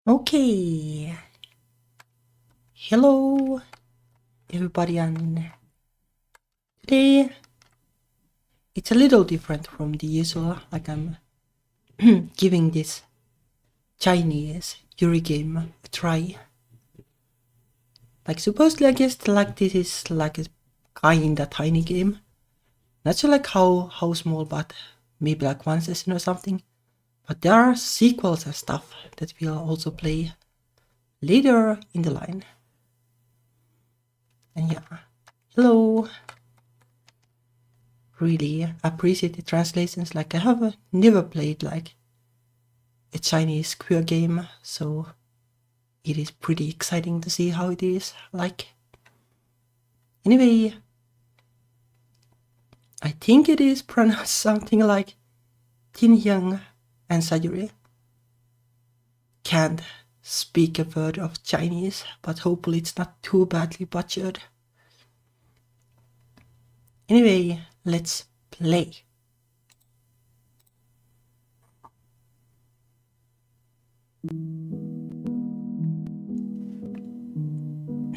Okay, hello everybody, and today it's a little different from the usual, like I'm giving this Chinese Yuri game a try. Like supposedly I guess like this is like a kinda tiny game. Not sure like how small, but maybe like one session or something. But there are sequels and stuff that we'll also play later in the line. And yeah, hello. Really appreciate the translations. Like I have never played like a Chinese queer game, so it is pretty exciting to see how it is like. Anyway, I think it is pronounced something like Tinheung and Sayuri. Can't speak a word of Chinese, but hopefully it's not too badly butchered. Anyway, let's play.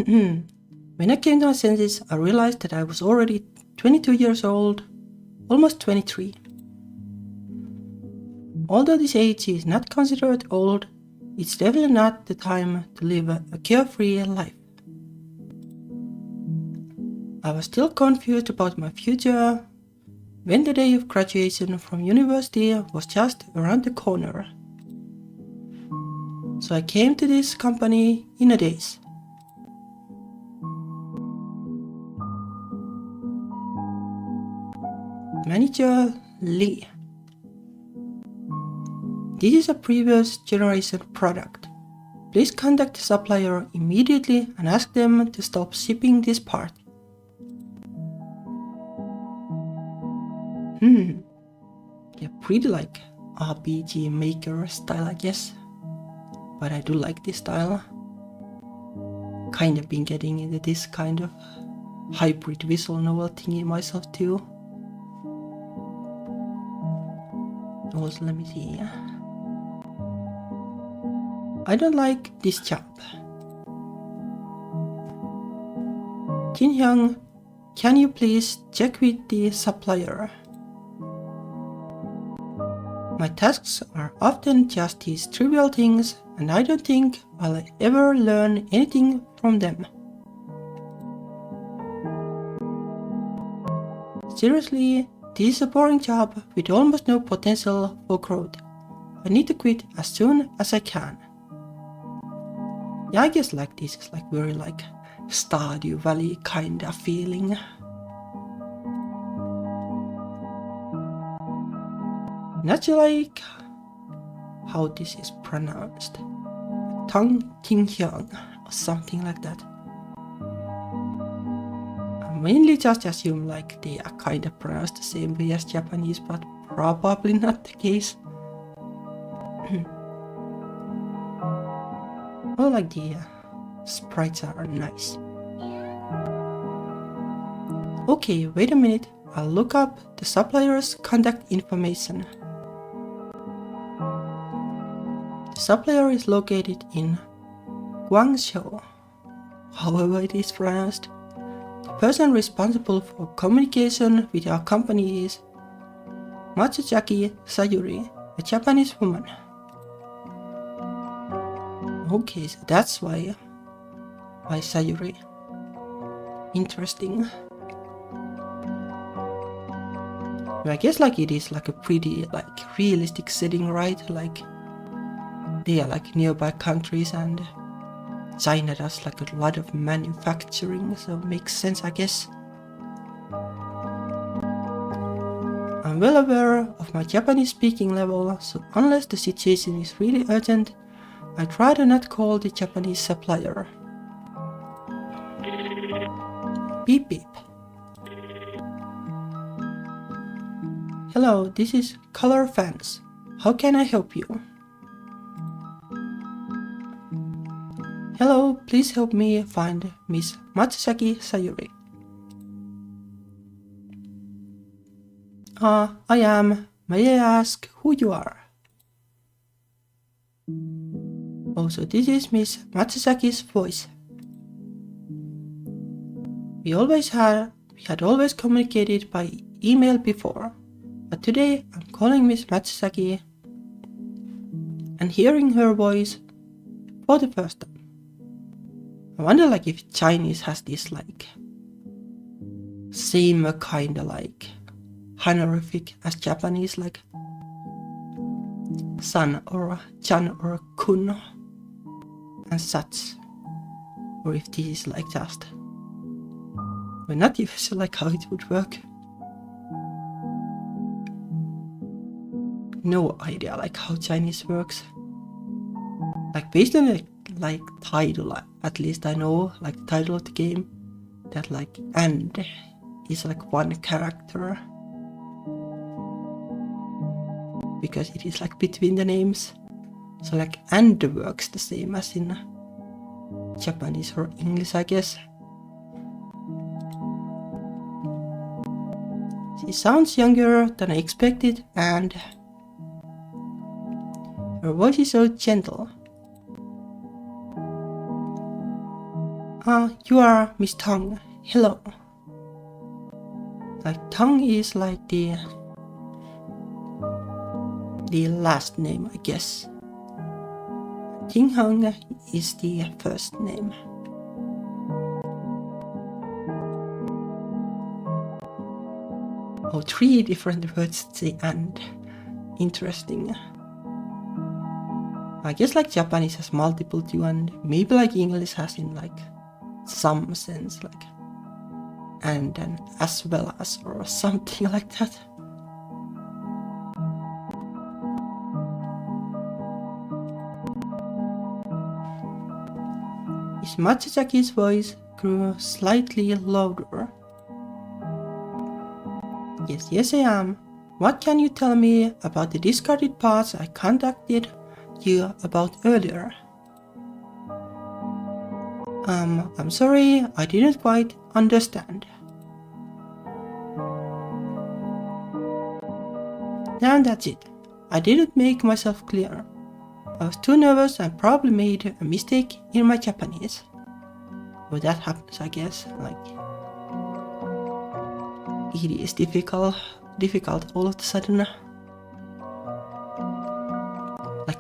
When I came to my senses, I realized that I was already 22 years old, almost 23. Although this age is not considered old, it's definitely not the time to live a carefree life. I was still confused about my future when the day of graduation from university was just around the corner. So I came to this company in a daze. Manager Lee. This is a previous generation product. Please contact the supplier immediately and ask them to stop shipping this part. Yeah, pretty like RPG Maker style, I guess. But I do like this style. Kind of been getting into this kind of hybrid visual novel thingy myself too. Also, let me see. I don't like this chap. Tinheung, can you please check with the supplier? My tasks are often just these trivial things, and I don't think I'll ever learn anything from them. Seriously, this is a boring job with almost no potential for growth. I need to quit as soon as I can. Yeah, I guess like this is like very like Stardew Valley kind of feeling. Not sure like how this is pronounced. Tinheung or something like that. I mainly just assume like they are kind of pronounced the same way as Japanese, but probably not the case. Well, like the sprites are nice. Okay, wait a minute. I'll look up the supplier's contact information. The supplier is located in Guangzhou, however it is pronounced. The person responsible for communication with our company is Chinese Sayuri, a Japanese woman. Okay, so that's why Sayuri. Interesting. I guess like it is like a pretty like realistic setting, right? Like they are like nearby countries and China does like a lot of manufacturing, so it makes sense, I guess. I'm well aware of my Japanese speaking level, so unless the situation is really urgent, I try to not call the Japanese supplier. Beep beep. Hello, this is Color Fans. How can I help you? Hello, please help me find Miss Chinese Sayuri. I am. May I ask who you are? Also, this is Miss Matsuzaki's voice. We had always communicated by email before, but today I'm calling Miss Matsuzaki and hearing her voice for the first time. I wonder if Chinese has this same kind of honorific as Japanese, like san or chan or kun and such, or if this is just we're not even sure how it would work. No idea how Chinese works. Based on the title, at least I know the title of the game that and is one character, because it is between the names. So and works the same as in Japanese or English, I guess. She sounds younger than I expected, and her voice is so gentle. You are Miss Tong. Hello. Tong is the last name, I guess. Tinheung is the first name. Oh, 3 different words to say and. Interesting. I guess Japanese has multiple too, and maybe English has in some sense and as well as or something like that. Miss Matsuzaki's voice grew slightly louder. Yes, I am. What can you tell me about the discarded parts I contacted you about earlier? I'm sorry, I didn't quite understand. And that's it. I didn't make myself clear. I was too nervous and probably made a mistake in my Japanese. Well, that happens, I guess. It is difficult all of a sudden.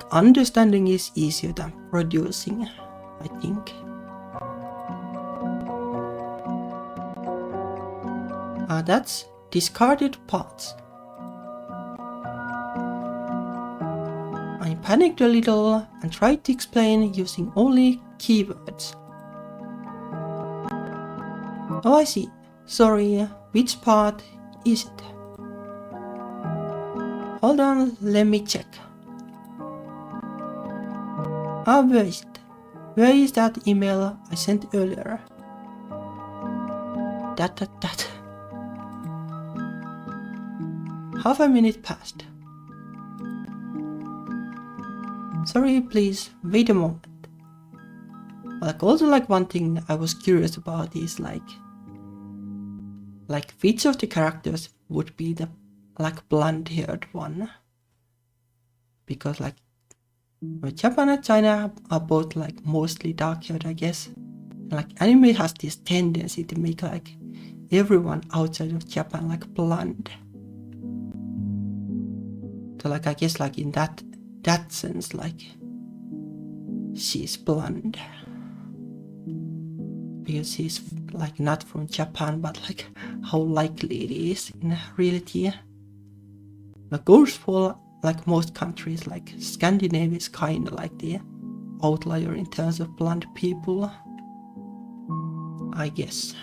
Understanding is easier than producing, I think. That's discarded parts. I panicked a little and tried to explain using only keywords. Oh, I see. Sorry, which part is it? Hold on, let me check. Where is it? Where is that email I sent earlier? That. Half a minute passed. Sorry, please, wait a moment. Also one thing I was curious about is which of the characters would be the blonde-haired one? Because Japan and China are both mostly dark-haired, I guess. Anime has this tendency to make everyone outside of Japan blonde. So I guess in that sense she's blonde. Because she's not from Japan, but how likely it is in reality. Goes for most countries, Scandinavia is kind of the outlier in terms of blonde people, I guess.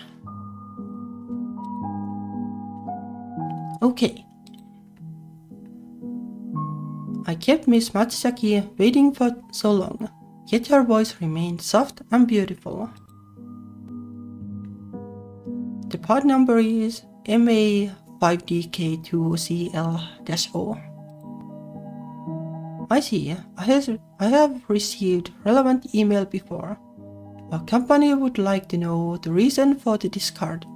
Okay. I kept Miss Matsuzaki waiting for so long, yet her voice remained soft and beautiful. The part number is MA5DK2CL-O. I see. I have received relevant email before. Our company would like to know the reason for the discard.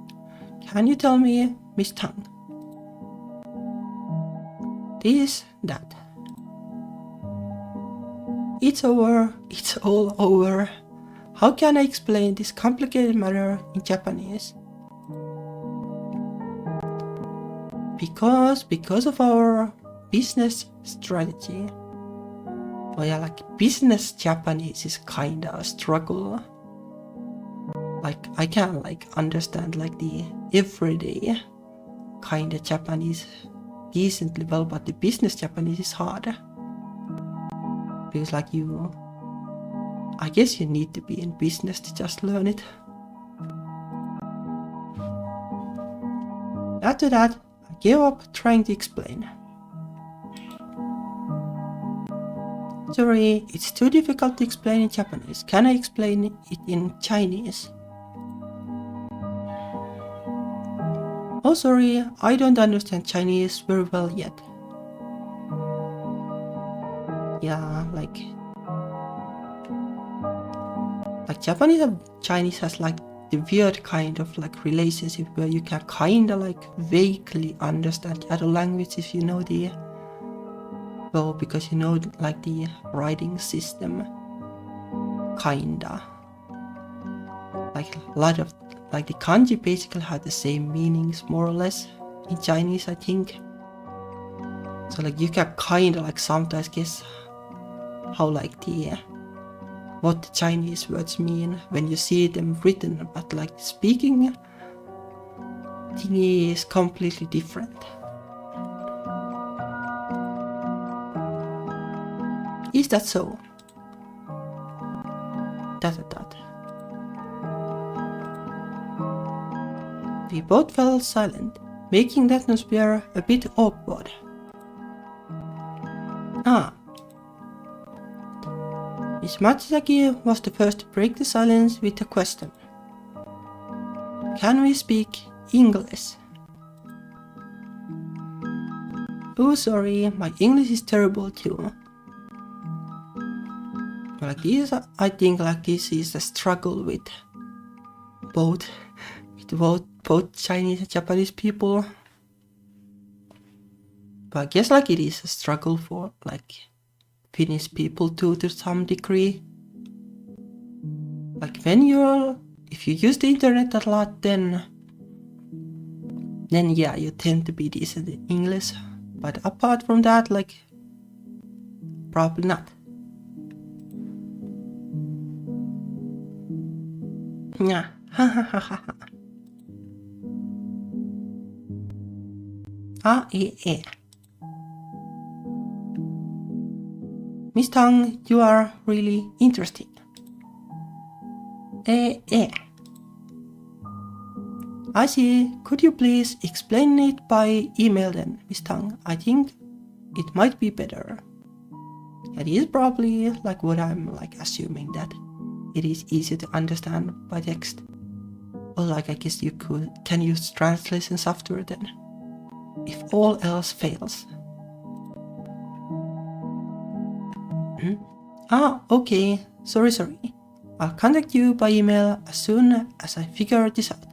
Can you tell me, Miss Tang? That. It's over, it's all over. How can I explain this complicated matter in Japanese? Because of our business strategy. Oh yeah, like business Japanese is kinda a struggle. Like I can like understand like the everyday kinda Japanese decently well, but the business Japanese is harder. Because like I guess you need to be in business to just learn it. After that, I gave up trying to explain. Sorry, it's too difficult to explain in Japanese. Can I explain it in Chinese? Oh sorry, I don't understand Chinese very well yet. Yeah, like Japanese and Chinese has like the weird kind of like relationship where you can kinda like vaguely understand the other language if you know the, well, because you know like the writing system, kinda. Like a lot of like the kanji basically have the same meanings more or less in Chinese, I think. So like you can kinda like sometimes guess how like the what the Chinese words mean when you see them written, but like speaking thing is completely different. Is that so? That. We both fell silent, making the atmosphere a bit awkward. Miss Matsuzaki was the first to break the silence with a question. Can we speak English? Oh sorry, my English is terrible too. Like this, I think like this is a struggle with both Chinese and Japanese people. But I guess like it is a struggle for like Finnish people too to some degree. Like if you use the internet a lot, then yeah, you tend to be decent in English. But apart from that, like probably not. Yeah. Miss Tang, you are really interesting. I see. Could you please explain it by email then, Miss Tang? I think it might be better. It is probably like what I'm like assuming, that it is easier to understand by text. Or like I guess you can use translation software then, if all else fails. Okay. Sorry. I'll contact you by email as soon as I figure this out.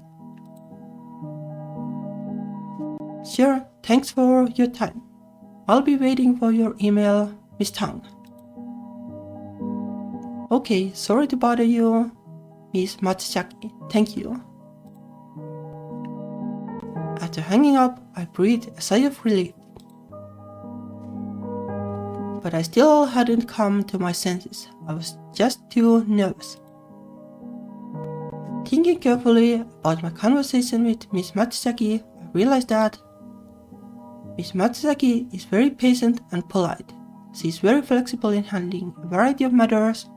Sure, thanks for your time. I'll be waiting for your email, Miss Tang. Okay, sorry to bother you, Miss Matsuzaki. Thank you. After hanging up, I breathed a sigh of relief. But I still hadn't come to my senses. I was just too nervous. Thinking carefully about my conversation with Miss Matsuzaki, I realized that Miss Matsuzaki is very patient and polite. She is very flexible in handling a variety of matters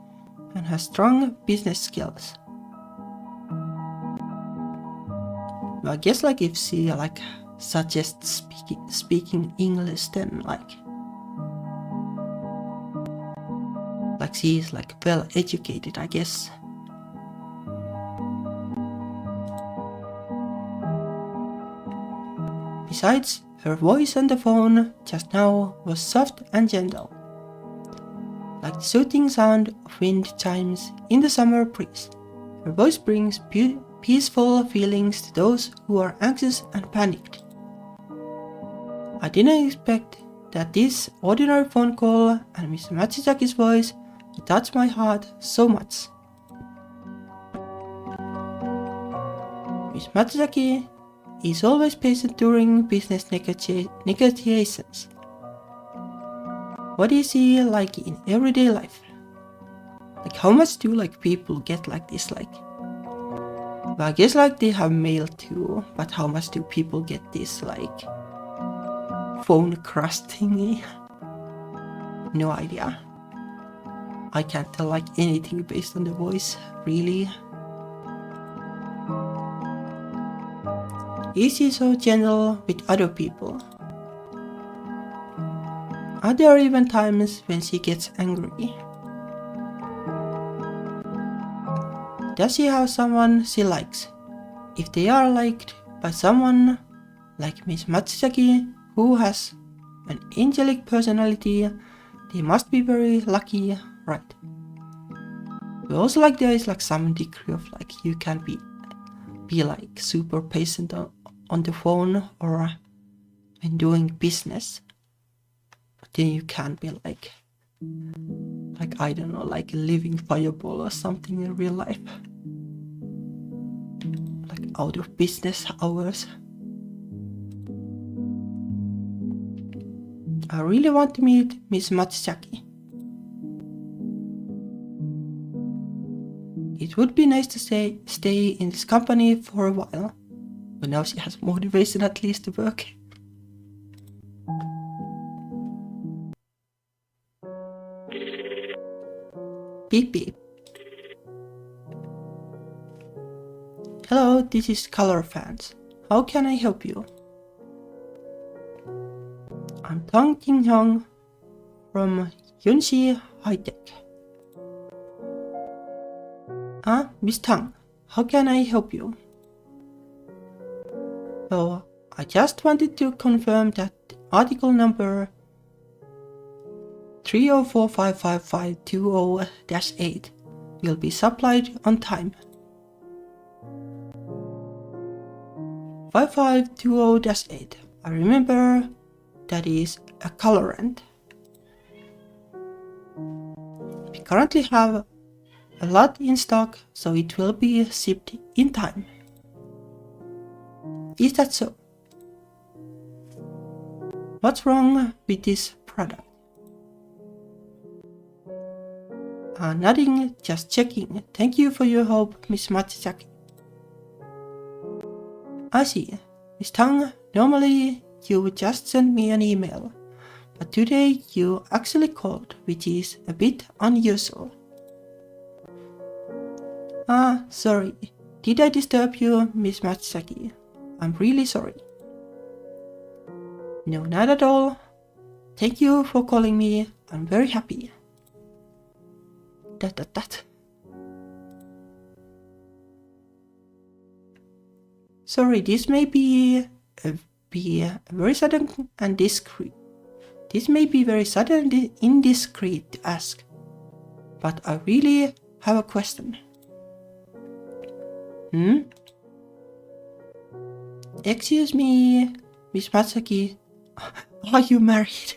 and has strong business skills. I guess like if she like suggests speaking English, then like she is like well educated, I guess. Besides, her voice on the phone just now was soft and gentle, like the soothing sound of wind chimes in the summer breeze. Her voice brings peaceful feelings to those who are anxious and panicked. I didn't expect that this ordinary phone call and Miss Matsuzaki's voice It touched my heart so much. Miss Matsuzaki is always patient during business negotiations. What is he like in everyday life? Like how much do like people get like this? Like, well, I guess like they have mail too, but how much do people get this like phone crush thingy? No idea. I can't tell like anything based on the voice, really. Is he so gentle with other people? Are there even times when she gets angry? Does she have someone she likes? If they are liked by someone like Miss Matsuzaki, who has an angelic personality, they must be very lucky, right? But also like there is like some degree of like you can be like super patient on the phone or when doing business, but then you can't be like I don't know, like a living fireball or something in real life, like out of business hours. I really want to meet Miss Matsuzaki. It would be nice to stay in this company for a while, but now she has motivation at least to work. Beep beep. Hello, this is Color Fans. How can I help you? I'm Tinheung from Yunshi High Tech. Miss Tang, how can I help you? Oh, I just wanted to confirm that article number 3045550-8 will be supplied on time. 5520-8. I remember that is a colorant. We currently have a lot in stock, so it will be shipped in time. Is that so? What's wrong with this product? Nothing, just checking. Thank you for your help, Miss Matsuzaki. I see. Miss Tang, normally you would just send me an email, but today you actually called, which is a bit unusual. Sorry. Did I disturb you, Miss Matsuzaki? I'm really sorry. No, not at all. Thank you for calling me. I'm very happy. That. Sorry, this may be very sudden and discreet. This may be very sudden and indiscreet to ask, but I really have a question. Excuse me, Miss Matsuzaki, are you married?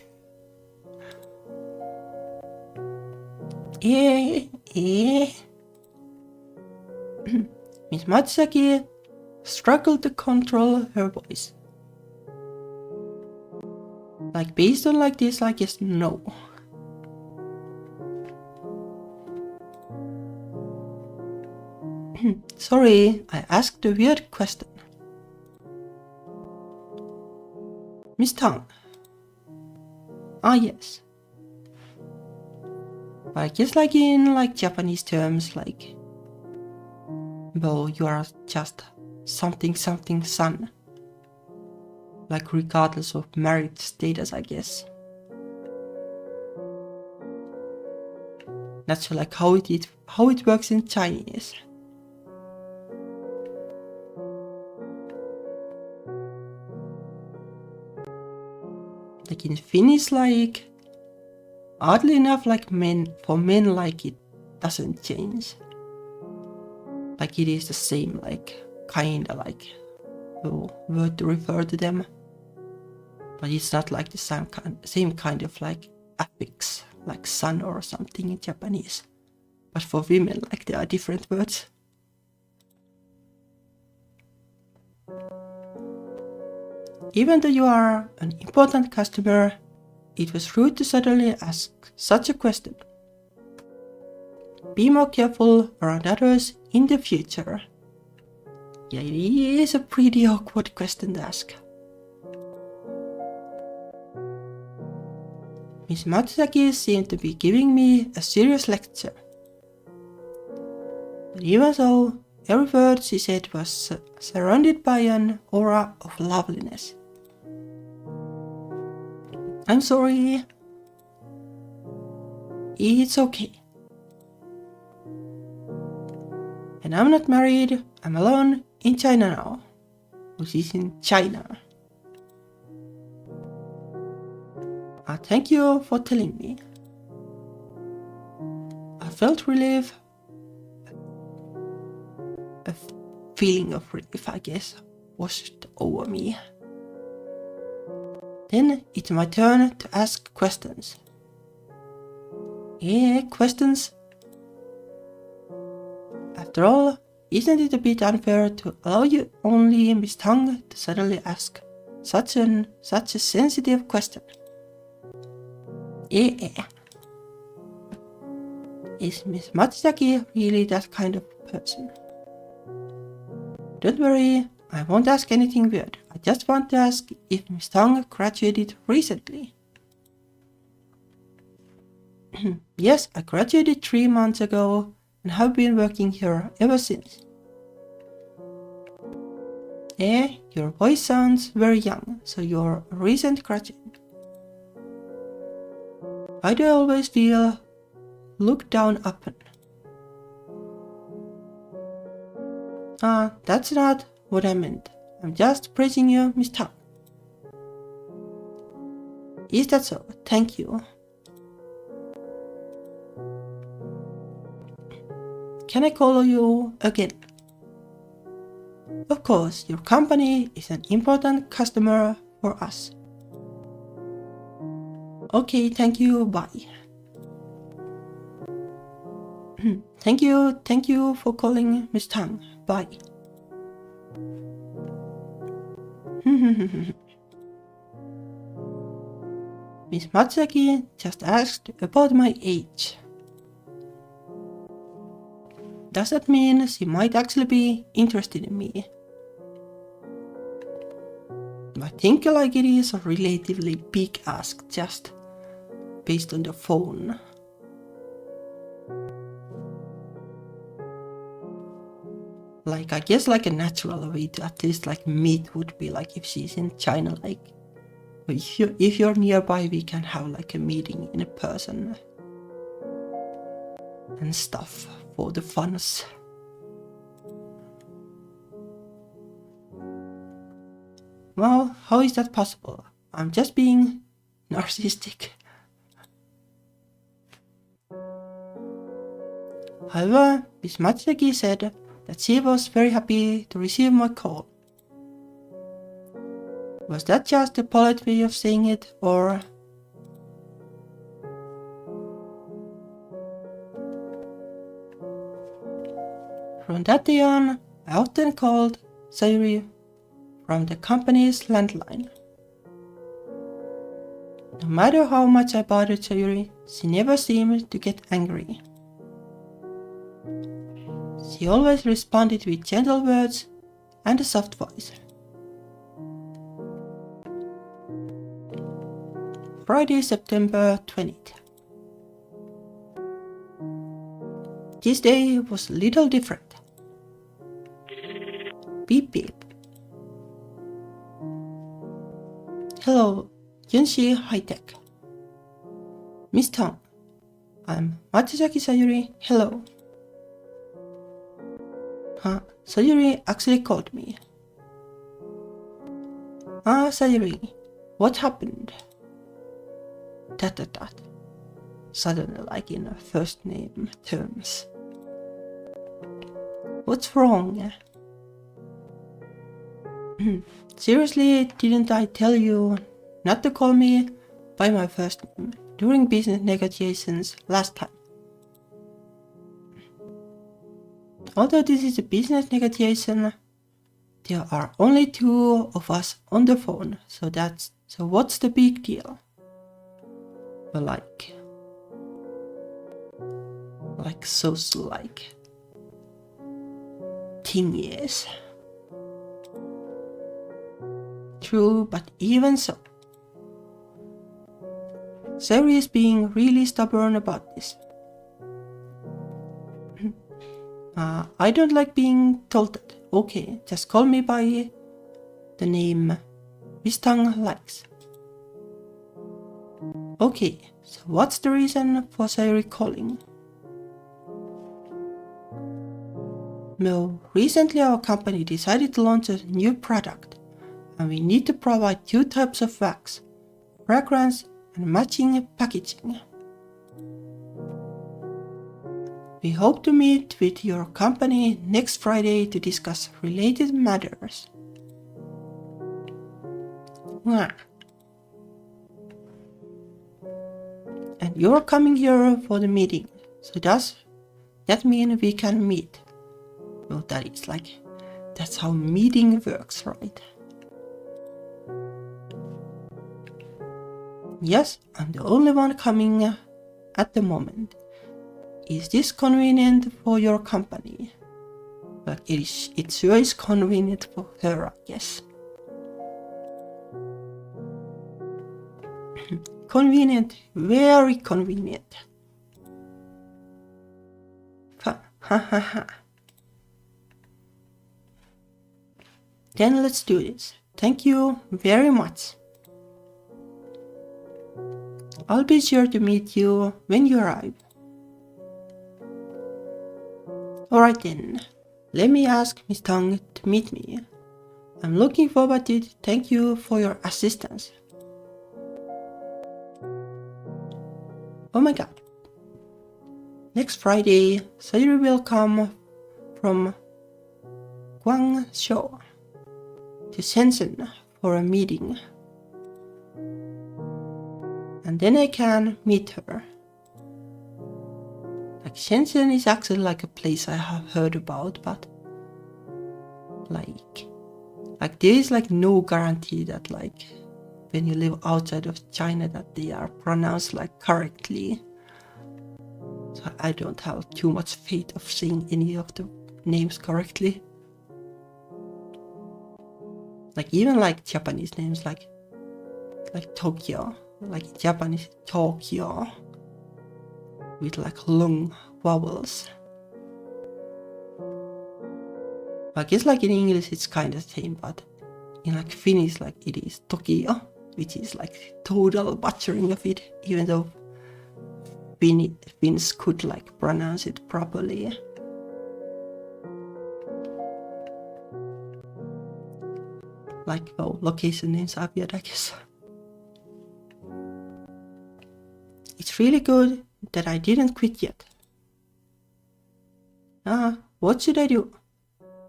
Miss Matsuzaki struggled to control her voice. Like based on like this, I guess no. Sorry, I asked a weird question. Miss Tang. Yes. I guess like in like Japanese terms, like, well, you are just something son. Like regardless of married status, I guess. Not sure like how it works in Chinese. Like in Finnish, like oddly enough, like for men, like it doesn't change. Like it is the same, like kinda like word to refer to them, but it's not like the same kind of like affix. like sun or something in Japanese. But for women, like there are different words. Even though you are an important customer, it was rude to suddenly ask such a question. Be more careful around others in the future. Yeah, it is a pretty awkward question to ask. Miss Matsuzaki seemed to be giving me a serious lecture. But even so, every word she said was surrounded by an aura of loveliness. I'm sorry. It's okay. And I'm not married, I'm alone in China now. Which is in China. Thank you for telling me. I felt relief. A feeling of relief, I guess, washed over me. Then it's my turn to ask questions. Yeah, questions. After all, isn't it a bit unfair to allow you only Miss Tang to suddenly ask such a sensitive question? Yeah. Is Miss Matsuzaki really that kind of person? Don't worry, I won't ask anything weird. I just want to ask if Miss Tang graduated recently. Yes, I graduated 3 months ago and have been working here ever since. Your voice sounds very young, so you're a recent graduate. Why do I always feel looked down upon? That's not what I meant. I'm just praising you, Miss Tang. Is that so? Thank you. Can I call you again? Of course, your company is an important customer for us. Okay, thank you, bye. Thank you for calling Miss Tang, bye. Miss Matsuzaki just asked about my age. Does that mean she might actually be interested in me? I think like it is a relatively big ask just based on the phone. Like I guess like a natural way to at least like meet would be like if she's in China, like if you're nearby we can have like a meeting in person and stuff for the funs. Well, how is that possible? I'm just being narcissistic. However, Miss Matsuzaki said that she was very happy to receive my call. Was that just a polite way of saying it, or... From that day on, I often called Sayuri from the company's landline. No matter how much I bothered Sayuri, she never seemed to get angry. She always responded with gentle words and a soft voice. Friday, September 20th. This day was a little different. Beep beep. Hello, Yunshi High Tech. Miss Tang, I'm Matsuzaki Sayuri. Hello. Sayuri actually called me. Sayuri, what happened? That. Suddenly, like in first name terms. What's wrong? Seriously, didn't I tell you not to call me by my first name? during business negotiations last time. Although this is a business negotiation, there are only 2 of us on the phone, so what's the big deal? But like thing is. True, but even so, Sayuri is being really stubborn about this. I don't like being told that. Okay, just call me by the name Miss Tang likes. Okay, so what's the reason for Sayuri calling? Well, recently our company decided to launch a new product, and we need to provide 2 types of wax, fragrance and matching packaging. We hope to meet with your company next Friday to discuss related matters. And you're coming here for the meeting, so does that mean we can meet? Well, that's how meeting works, right? Yes, I'm the only one coming at the moment. Is this convenient for your company? Well, it sure is convenient for her, I guess. Convenient, very convenient. Ha. Then let's do this. Thank you very much. I'll be sure to meet you when you arrive. Alright then, let me ask Miss Tang to meet me. I'm looking forward to it. Thank you for your assistance. Oh my god. Next Friday, Sayuri will come from Guangzhou to Shenzhen for a meeting. And then I can meet her. Like Shenzhen is actually like a place I have heard about, but like there is like no guarantee that like when you live outside of China that they are pronounced like correctly. So I don't have too much faith of saying any of the names correctly. Like even like Japanese names like Tokyo, like Japanese Tokyo with like long vowels. I guess like in English it's kind of the same, but in like Finnish like it is Tokyo, which is like total butchering of it, even though Finns could like pronounce it properly. Like, well, location names are weird, I guess. It's really good that I didn't quit yet. What should I do?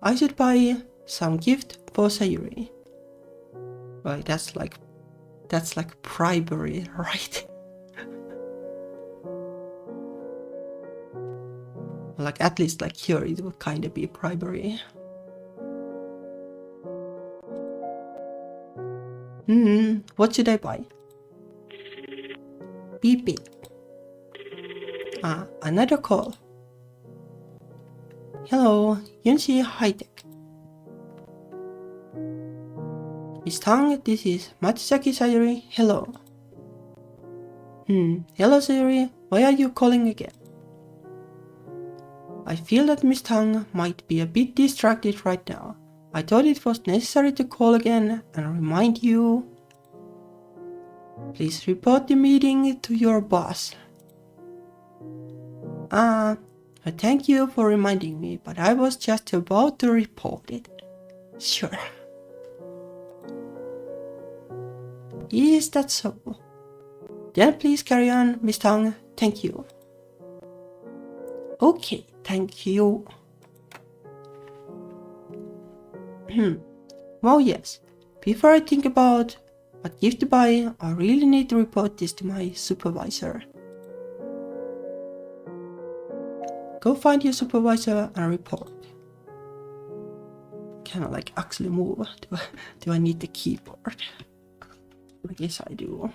I should buy some gift for Sayuri. Well, that's like bribery, right? Like at least like here it would kind of be bribery. What should I buy? Beep beep. Another call. Hello, Yunshi High Tech. Miss Tang, this is Matsuzaki Sayuri. Hello. Hello Sayuri, why are you calling again? I feel that Miss Tang might be a bit distracted right now. I thought it was necessary to call again and remind you. Please report the meeting to your boss. Thank you for reminding me, but I was just about to report it. Sure. Is that so? Then please carry on, Miss Tang. Thank you. Okay, thank you. Well, yes. Before I think about But gift to buy, I really need to report this to my supervisor. Go find your supervisor and report. Can I like actually move? Do I need the keyboard? I guess I do.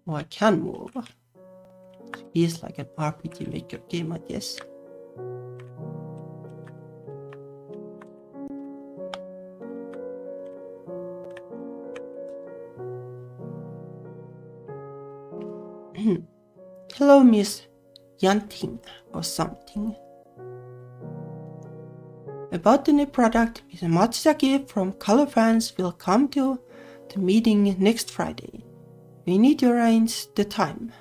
Oh, I can move. It's like an RPG Maker game, I guess. Hello, Miss Yanting or something. About the new product, Miss Matsuzaki from Color Fans will come to the meeting next Friday. We need to arrange the time.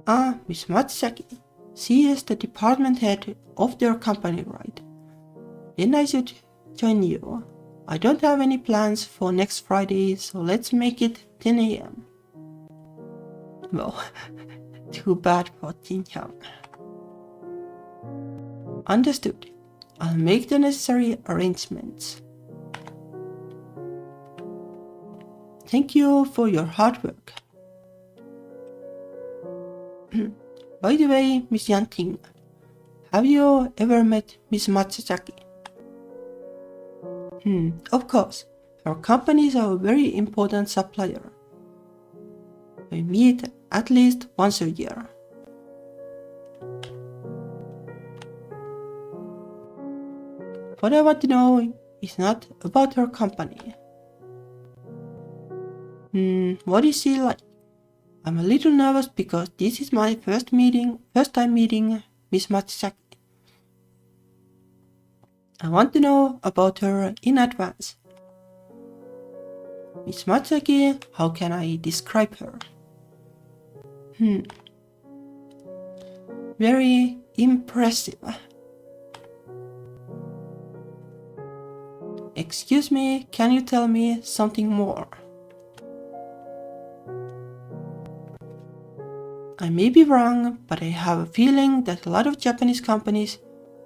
Ah, Miss Matsuzaki. She is the department head of their company, right? Then I should join you. I don't have any plans for next Friday, so let's make it 10 a.m. Well, too bad for Tinheung. Understood. I'll make the necessary arrangements. Thank you for your hard work. By the way, Miss Yanting, have you ever met Miss Matsuzaki? Of course. Our company is a very important supplier. We meet at least once a year. What I want to know is not about her company. What is she like? I'm a little nervous because this is my first time meeting Miss Matsuzaki. I want to know about her in advance. Miss Matsuzaki, how can I describe her? Very impressive. Excuse me, can you tell me something more? I may be wrong, but I have a feeling that a lot of Japanese companies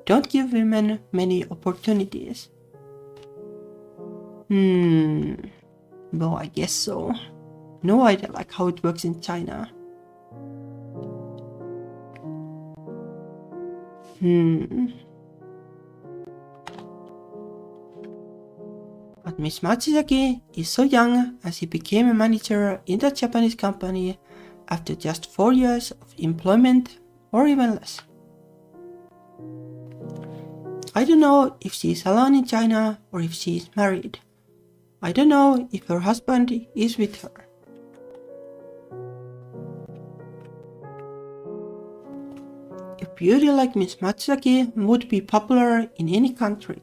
don't give women many opportunities. Well, I guess so. No idea like how it works in China. But Miss Matsuzaki is so young as she became a manager in the Japanese company after just 4 years of employment or even less. I don't know if she is alone in China or if she is married. I don't know if her husband is with her. A beauty like Miss Matsuzaki would be popular in any country.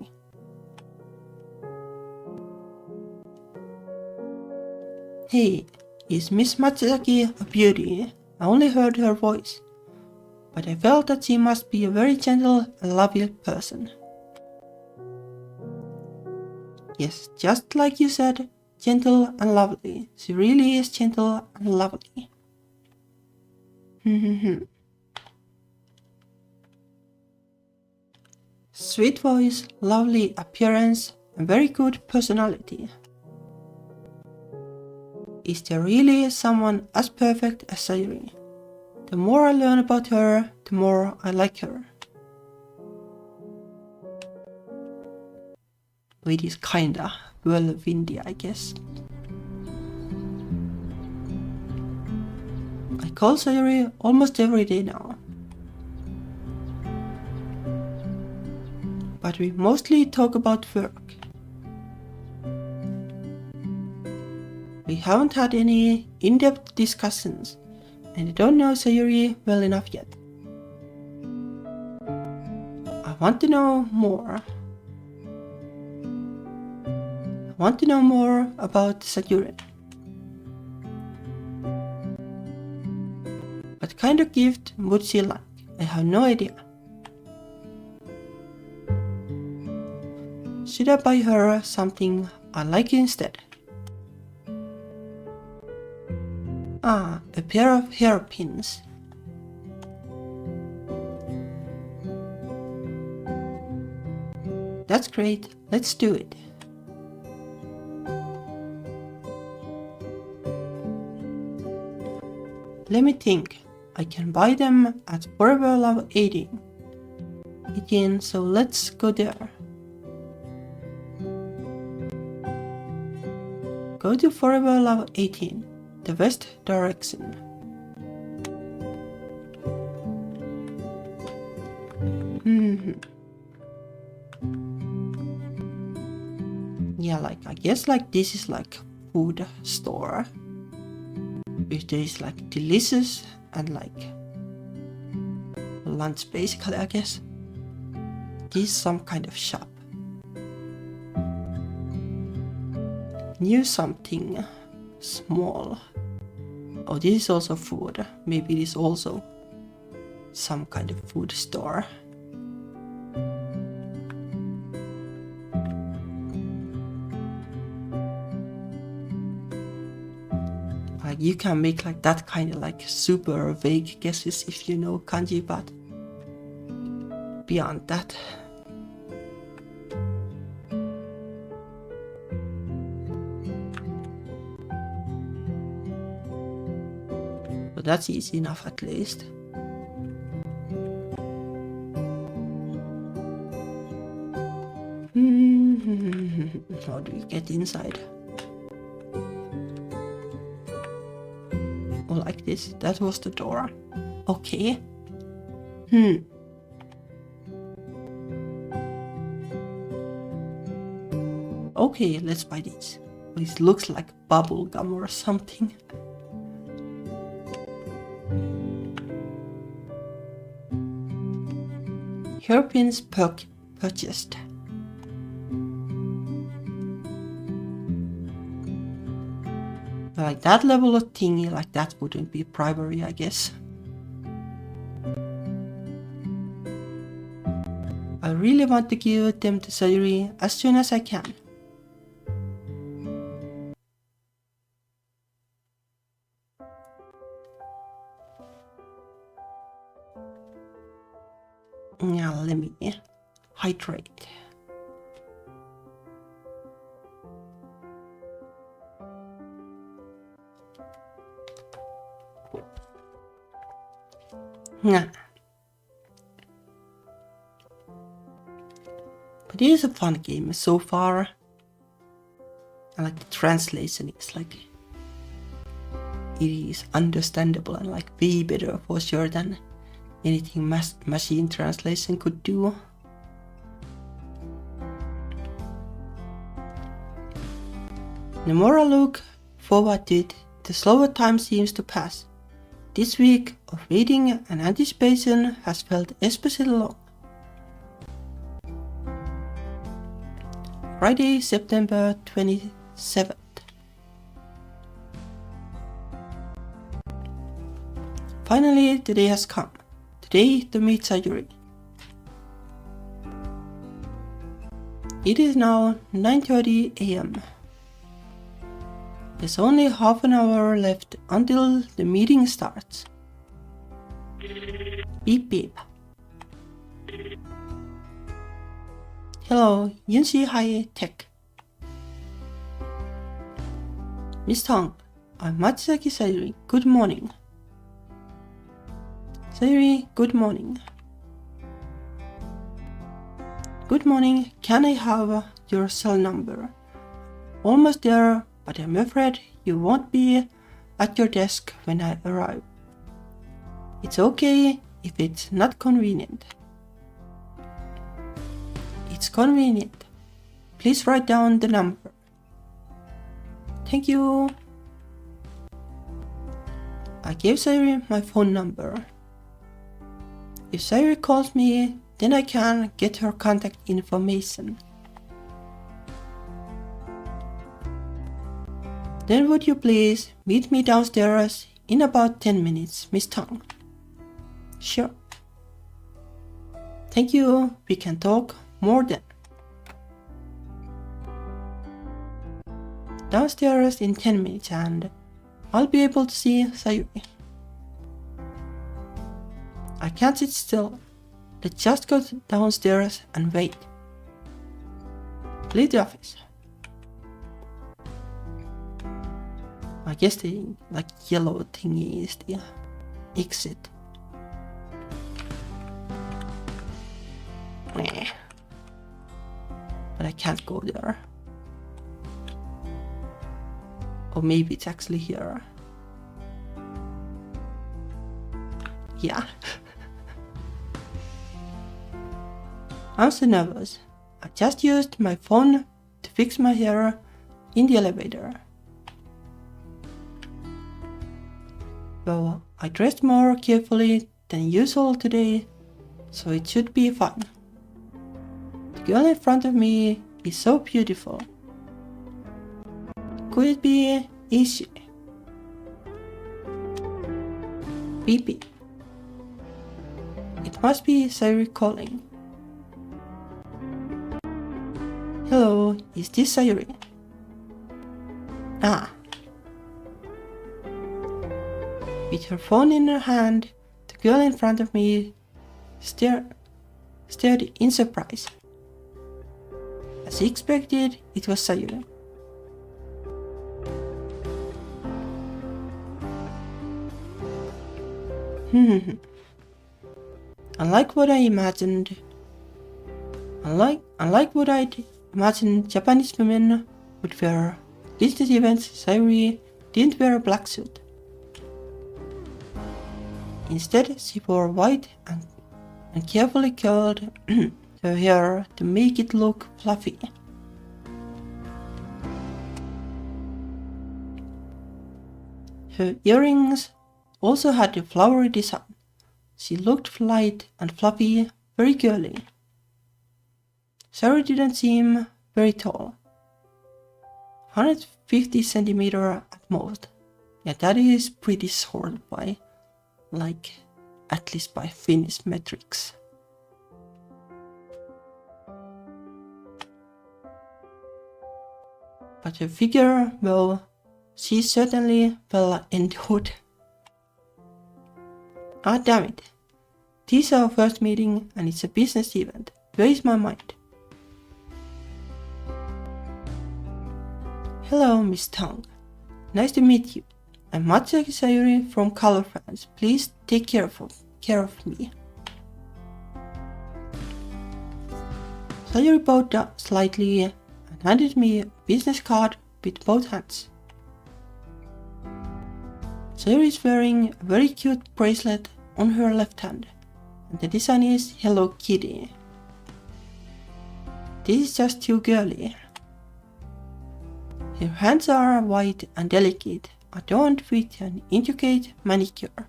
Hey, is Miss Matsuzaki a beauty? I only heard her voice, but I felt that she must be a very gentle and lovely person. Yes, just like you said, gentle and lovely. She really is gentle and lovely. Sweet voice, lovely appearance, and very good personality. Is there really someone as perfect as Sayuri? The more I learn about her, the more I like her. It is kinda well windy, I guess. I call Sayuri almost every day now. But we mostly talk about work. We haven't had any in-depth discussions, and I don't know Sayuri well enough yet. I want to know more. I want to know more about Sayuri. What kind of gift would she like? I have no idea. Should I buy her something I like instead? Ah, a pair of hairpins. That's great, let's do it. Let me think. I can buy them at Forever Love 18. So let's go there. Go to Forever Love 18, the west direction. Yeah, like I guess like this is like food store. Which there is like delicious and like lunch basically, I guess. This is some kind of shop. New something small. Oh, this is also food. Maybe it is also some kind of food store. Like you can make like that kind of like super vague guesses if you know kanji, but beyond that. But that's easy enough at least. How do we get inside? Oh, like this. That was the door. Okay. Okay, let's buy this. This looks like bubble gum or something. Hairpins purchased. Like that level of thingy, like that wouldn't be bribery, I guess. I really want to give them to Sayuri as soon as I can. Now let me hydrate. But it is a fun game so far. And like the translation is like, it is understandable and like way better for sure than anything machine translation could do. The more I look forward to it, the slower time seems to pass. This week of waiting and anticipation has felt especially long. Friday, September 27th. Finally, the day has come. Today to meet Sayuri. It is now 9:30 AM. There's only half an hour left until the meeting starts. Beep beep. Hello, Yunshi High Tech. Miss Tong, I'm Matsuzaki Sayuri. Good morning. Sayuri, good morning. Good morning. Can I have your cell number? Almost there, but I'm afraid you won't be at your desk when I arrive. It's okay if it's not convenient. It's convenient. Please write down the number. Thank you. I gave Sayuri my phone number. If Sayuri calls me, then I can get her contact information. Then would you please meet me downstairs in about 10 minutes, Miss Tong? Sure. Thank you. We can talk more then. Downstairs in 10 minutes and I'll be able to see Sayuri. I can't sit still. Let's just go downstairs and wait. leave the office. I guess the like yellow thingy is the exit. Nah. But I can't go there. Or maybe it's actually here. Yeah. I'm so nervous. I just used my phone to fix my hair in the elevator. Well, I dressed more carefully than usual today, so it should be fun. The girl in front of me is so beautiful. Could it be easy? Beep. It must be Sayuri calling. Hello, is this Sayuri? Ah. With her phone in her hand, the girl in front of me stared in surprise. As expected, it was Sayuri. Unlike what I'd imagined, Japanese women would wear business events, Sayuri didn't wear a black suit. Instead, she wore white and carefully curled her hair to make it look fluffy. Her earrings also had a flowery design. She looked light and fluffy, very girly. Sayuri didn't seem very tall. 150 centimeters at most. Yeah, that is pretty short by, at least by Finnish metrics. But her figure, well, she certainly well endowed. Ah, damn it. This is our first meeting and it's a business event. Where is my mind? Hello, Miss Tong. Nice to meet you. I'm Tinheung Sayuri from Color France. Please take care of me. Sayuri bowed down slightly and handed me a business card with both hands. Sayuri is wearing a very cute bracelet on her left hand, and the design is Hello Kitty. This is just too girly. Her hands are white and delicate, adorned with an intricate manicure.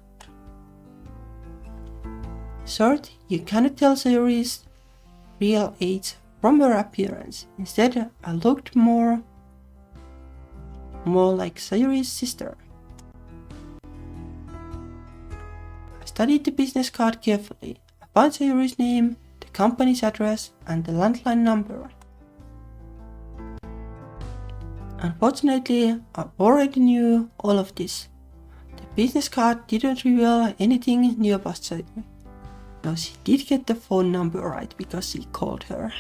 Short, you cannot tell Sayuri's real age from her appearance. Instead, I looked more like Sayuri's sister. I studied the business card carefully. I found Sayuri's name, the company's address, and the landline number. Unfortunately, I already knew all of this. The business card didn't reveal anything new about Sayuri. No, she did get the phone number right because she called her.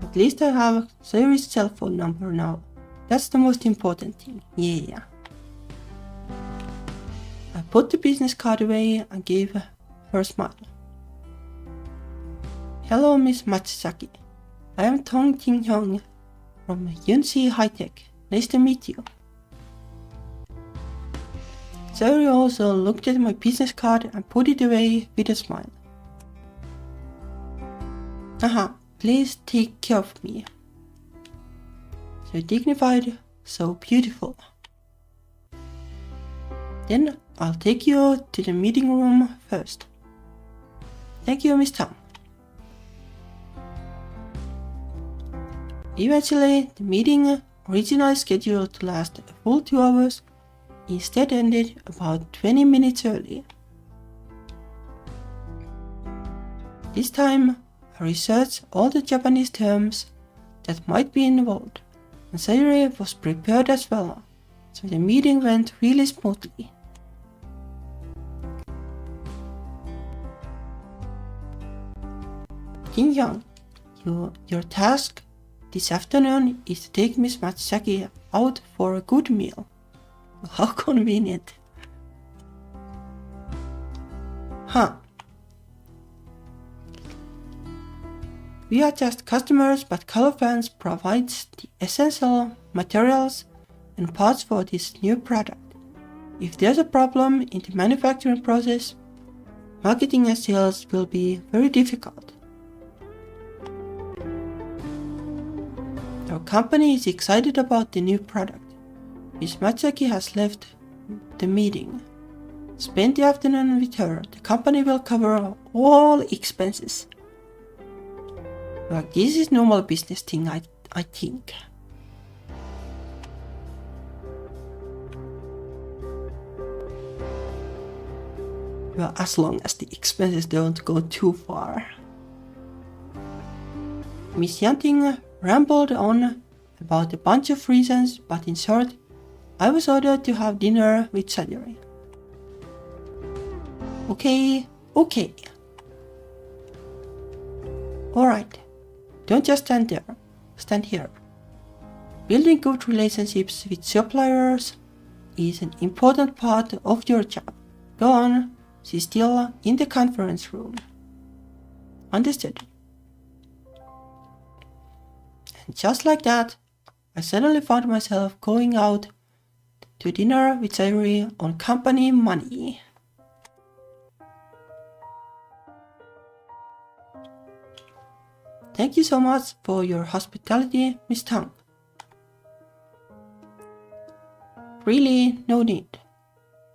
At least I have Sayuri's cell phone number now. That's the most important thing. Yeah. I put the business card away and gave her a smile. Hello, Miss Matsuzaki. I am Tinheung from Yunsi High Tech. Nice to meet you. Sayuri also looked at my business card and put it away with a smile. Please take care of me. So dignified, so beautiful. Then I'll take you to the meeting room first. Thank you, Miss Tang. Eventually, the meeting, originally scheduled to last a full 2 hours, instead ended about 20 minutes early. This time, I researched all the Japanese terms that might be involved, and Sayuri was prepared as well, so the meeting went really smoothly. Tinheung, your task this afternoon is to take Miss Matsuzaki out for a good meal. How convenient. Huh. We are just customers, but Color Fans provides the essential materials and parts for this new product. If there's a problem in the manufacturing process, marketing and sales will be very difficult. Our company is excited about the new product. Miss Matsuzaki has left the meeting. Spend the afternoon with her. The company will cover all expenses. Like, this is normal business thing, I think. Well, as long as the expenses don't go too far. Miss Yanting rambled on about a bunch of reasons, but in short, I was ordered to have dinner with Sayuri. Okay. Alright, don't just stand there, stand here. Building good relationships with suppliers is an important part of your job. Go on, she's still in the conference room. Understood. And just like that, I suddenly found myself going out to dinner with Sayuri on company money. Thank you so much for your hospitality, Miss Tang. Really, no need.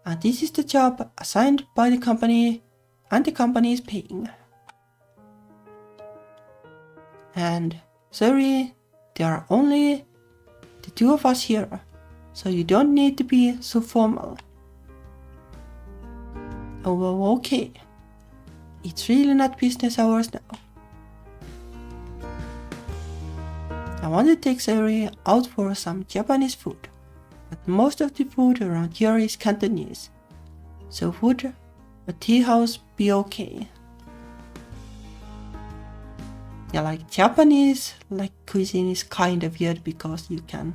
And this is the job assigned by the company, and the company is paying. And sorry, there are only the two of us here, so you don't need to be so formal. Oh, well, okay. It's really not business hours now. I want to take Sayuri out for some Japanese food, but most of the food around here is Cantonese, so would a tea house be okay? Yeah, like Japanese cuisine is kind of weird because you can,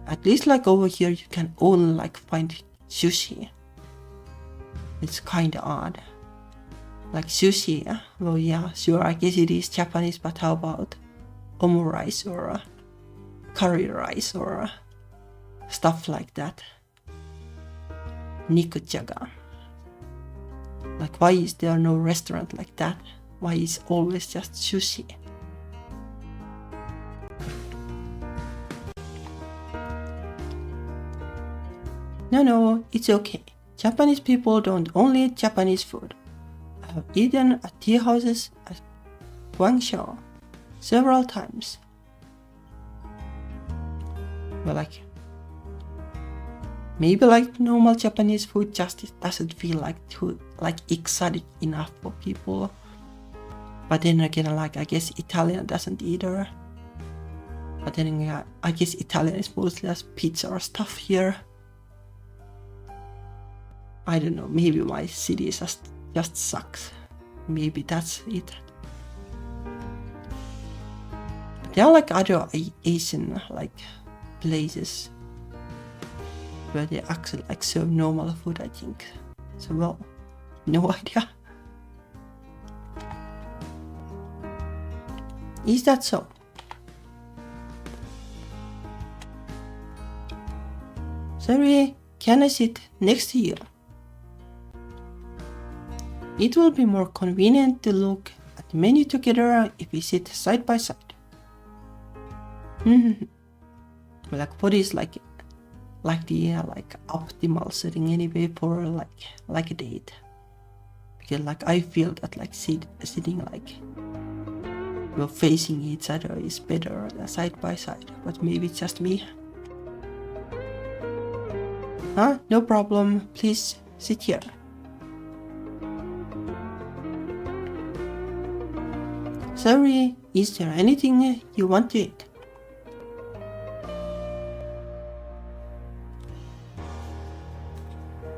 at least like over here, you can only find sushi. It's kind of odd. Like sushi, well yeah, sure, I guess it is Japanese, but how about omurice or curry rice or stuff like that? Nikujaga. Like, why is there no restaurant like that? Why is always just sushi? No, it's okay. Japanese people don't only eat Japanese food. I have eaten at tea houses at Guangzhou several times. Well, maybe normal Japanese food just doesn't feel too exotic enough for people. But then again, I guess Italian doesn't either. But then I guess Italian is mostly as pizza or stuff here. I don't know, maybe my city just sucks. Maybe that's it. But there are other Asian places where they actually serve normal food, I think. So well, no idea. Is that so? Sorry, can I sit next to you? It will be more convenient to look at the menu together if we sit side by side. What is the optimal setting anyway for a date? Because I feel that sitting facing each other is better than side by side, but maybe it's just me. Huh? No problem, please sit here. Sorry, is there anything you want to eat?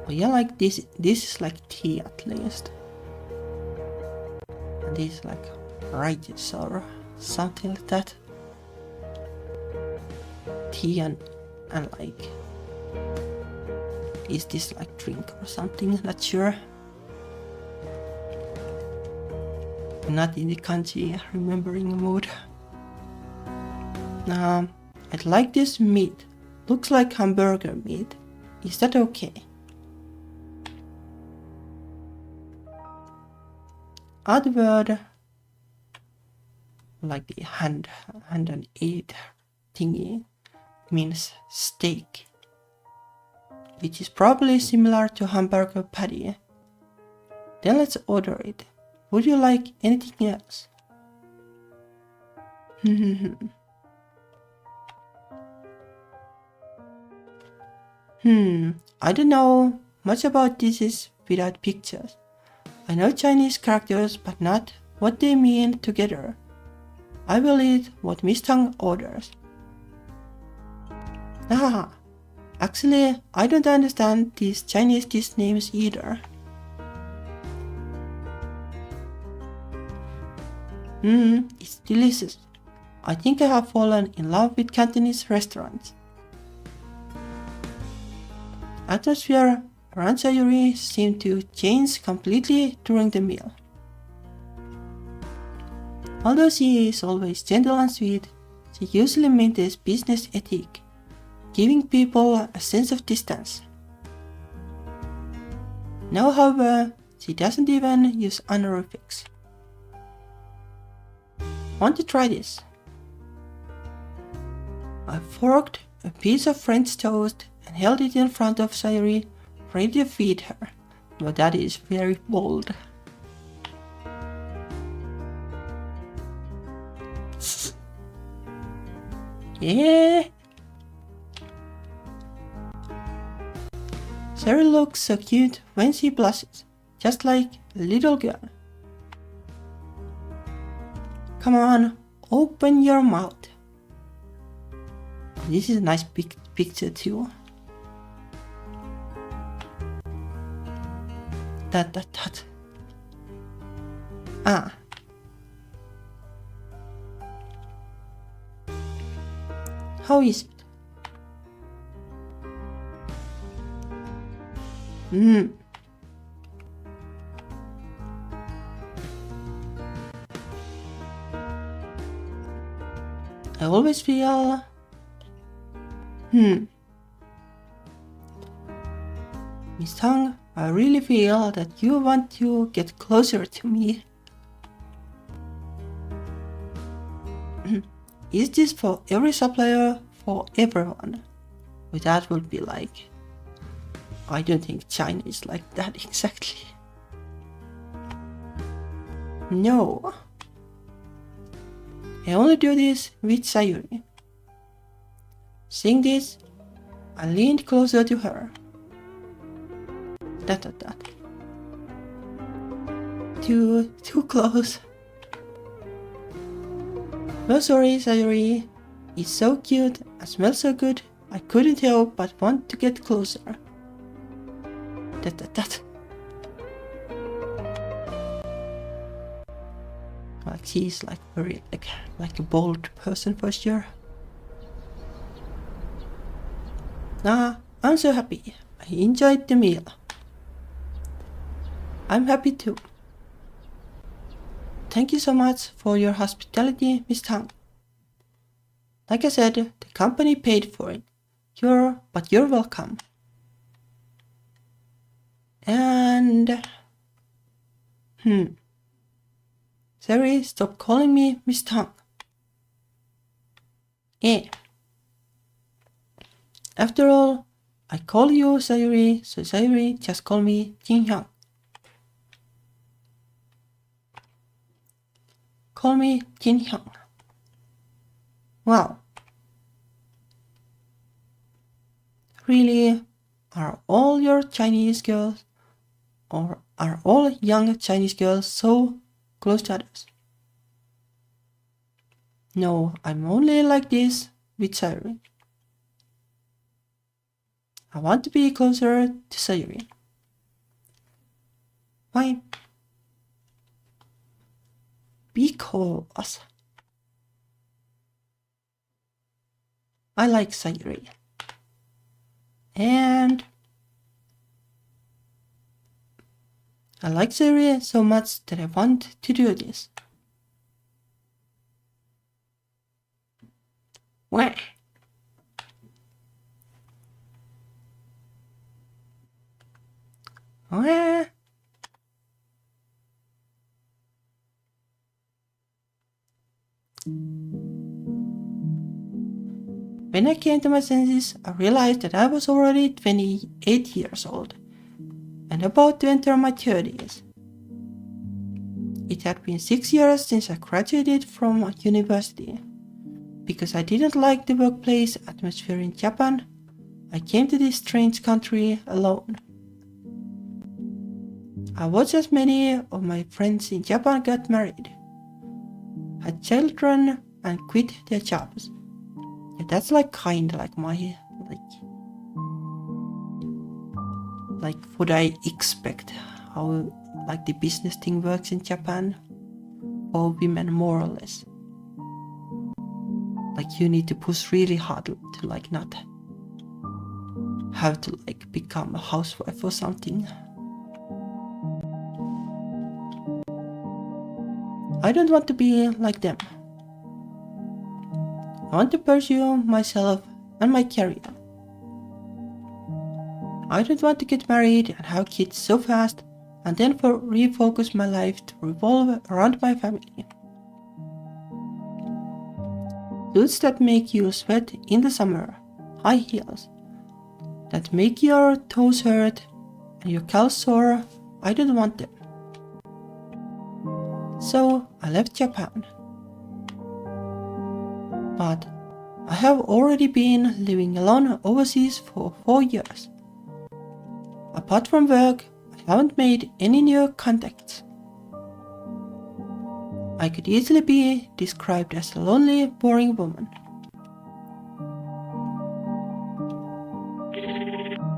Oh yeah, this is tea at least. And this is righteous or something like that. Tea and like, is this like drink or something? Not sure. Not in the kanji remembering mood. I'd like this meat. Looks like hamburger meat. Is that okay? Odd word, like the hand and eat thingy, means steak, which is probably similar to hamburger patty. Then let's order it. Would you like anything else? I don't know much about dishes without pictures. I know Chinese characters, but not what they mean together. I will eat what Miss Tang orders. Actually, I don't understand these Chinese dish names either. It's delicious. I think I have fallen in love with Cantonese restaurants. Atmosphere around Sayuri seemed to change completely during the meal. Although she is always gentle and sweet, she usually maintains business ethic, giving people a sense of distance. Now, however, she doesn't even use honorifics. Want to try this? I forked a piece of French toast and held it in front of Sayuri, ready to feed her. But that is very bold. Yeah. Sayuri looks so cute when she blushes, just like a little girl. Come on, open your mouth. This is a nice big picture too. That. How is it? I always feel... Miss Tang, I really feel that you want to get closer to me. Is this for every supplier, for everyone? But that would be like... I don't think China is like that exactly. No. I only do this with Sayuri. Seeing this, I leaned closer to her. That. Too close. No, sorry, Sayuri. It's so cute and smells so good, I couldn't help but want to get closer. That. Like she's like very like a bold person for sure. I'm so happy. I enjoyed the meal. I'm happy too. Thank you so much for your hospitality, Miss Tang. Like I said, the company paid for it. But you're welcome. And... Sayuri, stop calling me Miss Tang. After all, I call you Sayuri, so Sayuri, just call me Tinheung. Call me Tinheung. Wow. Really? Are all your Chinese girls, or are all young Chinese girls so close to others? No, I'm only like this with Sayuri. I want to be closer to Sayuri. Fine. because I like Sayuri. And I like Sayuri so much that I want to do this. Wah. Wah. When I came to my senses, I realized that I was already 28 years old and about to enter my 30s. It had been 6 years since I graduated from university. Because I didn't like the workplace atmosphere in Japan, I came to this strange country alone. I watched as many of my friends in Japan got married, had children, and quit their jobs. Yeah, that's kind of like my, like what I expect, how like the business thing works in Japan for women more or less. Like you need to push really hard to like not have to like become a housewife or something. I don't want to be like them. I want to pursue myself and my career. I don't want to get married and have kids so fast and then refocus my life to revolve around my family. Suits that make you sweat in the summer, high heels, that make your toes hurt and your calves sore, I don't want them. So I left Japan. But I have already been living alone overseas for 4 years. Apart from work, I haven't made any new contacts. I could easily be described as a lonely, boring woman.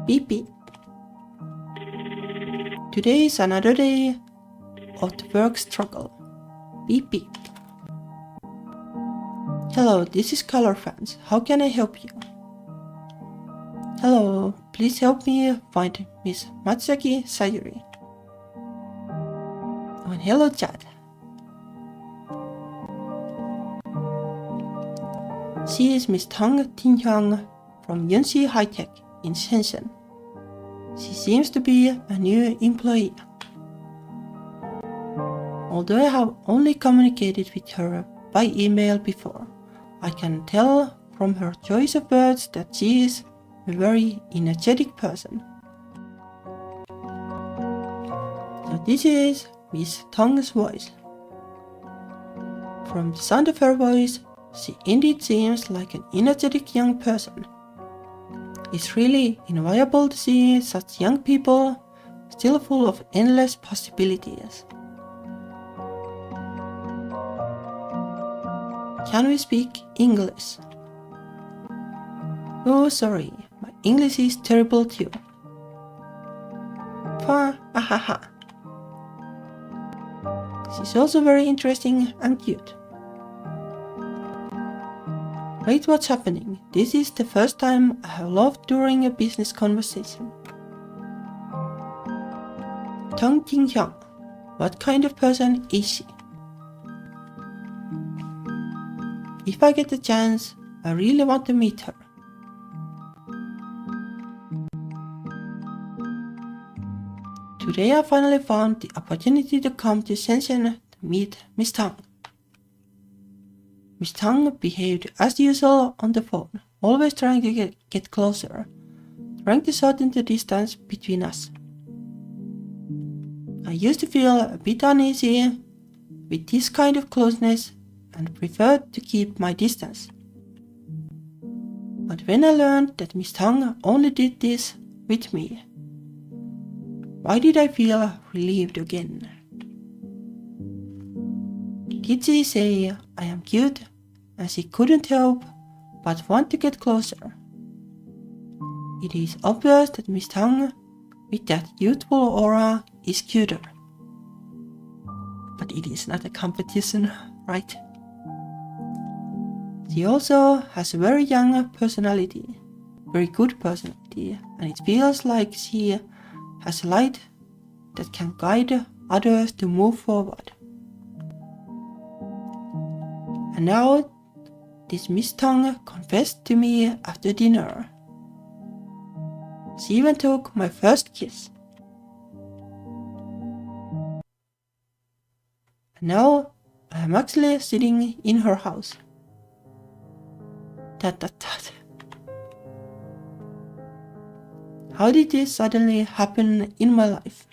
Beep beep. Today is another day of the work struggle. Beep beep. Hello, this is Color Fans. How can I help you? Hello, please help me find Miss Matsaki Sayuri. Oh, and hello, chat. She is Miss Tinheung from Yunxi High Tech in Shenzhen. She seems to be a new employee. Although I have only communicated with her by email before, I can tell from her choice of words that she is a very energetic person. So this is Miss Tong's voice. From the sound of her voice, she indeed seems like an energetic young person. It's really enviable to see such young people still full of endless possibilities. Can we speak English? Oh, sorry, my English is terrible too. Ahaha. She's also very interesting and cute. Wait, what's happening? This is the first time I have laughed during a business conversation. Tong Tinheung, what kind of person is she? If I get the chance, I really want to meet her. Today I finally found the opportunity to come to Shenzhen to meet Miss Tang. Miss Tang behaved as usual on the phone, always trying to get closer, trying to shorten the distance between us. I used to feel a bit uneasy with this kind of closeness and preferred to keep my distance. But when I learned that Miss Tang only did this with me, why did I feel relieved again? Did she say I am cute and she couldn't help but want to get closer? It is obvious that Miss Tang with that youthful aura is cuter. But but it is not a competition, right? She also has a very young personality, very good personality, and it feels like she has a light that can guide others to move forward. And now, this Miss Tong confessed to me after dinner. She even took my first kiss. And now, I am actually sitting in her house. How did this suddenly happen in my life?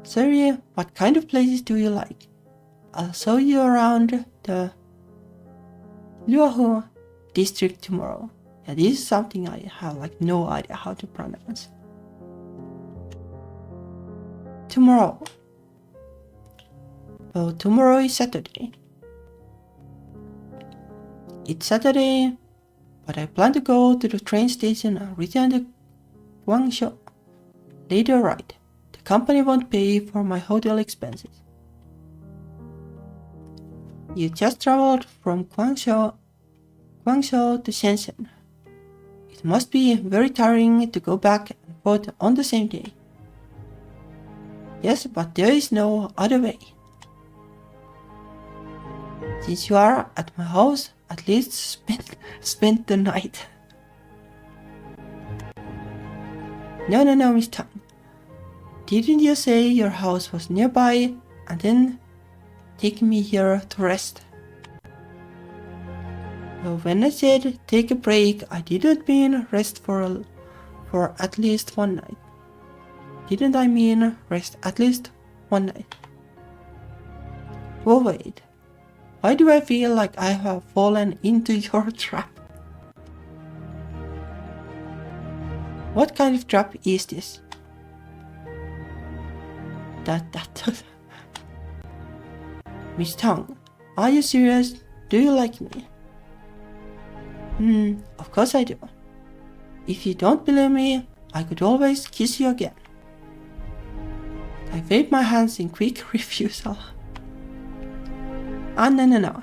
Sayuri, what kind of places do you like? I'll show you around the Luohu district tomorrow. Yeah, this is something I have like no idea how to pronounce. Tomorrow. Well, tomorrow is Saturday. It's Saturday, but I plan to go to the train station and return to Guangzhou. Later, right? The company won't pay for my hotel expenses. You just traveled from Guangzhou to Shenzhen. It must be very tiring to go back and forth on the same day. Yes, but there is no other way. Since you are at my house, at least spend the night. No, Miss Tang. Didn't you say your house was nearby and then take me here to rest? Well, when I said take a break, I didn't mean rest for at least one night. Didn't I mean rest at least one night? Oh wait. Why do I feel like I have fallen into your trap? What kind of trap is this? Miss Tang, are you serious? Do you like me? Of course I do. If you don't believe me, I could always kiss you again. I waved my hands in quick refusal. No.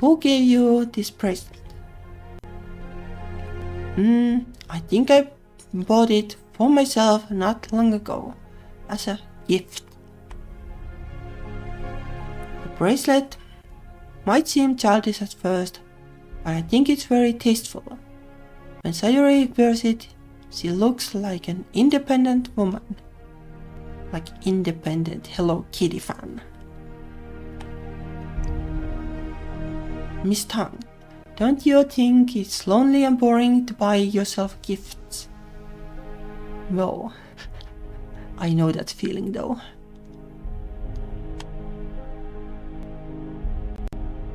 Who gave you this bracelet? I think I bought it for myself not long ago as a gift. The bracelet might seem childish at first, but I think it's very tasteful. When Sayuri wears it, she looks like an independent woman. Like independent Hello Kitty fan. Miss Tang, don't you think it's lonely and boring to buy yourself gifts? No. I know that feeling though.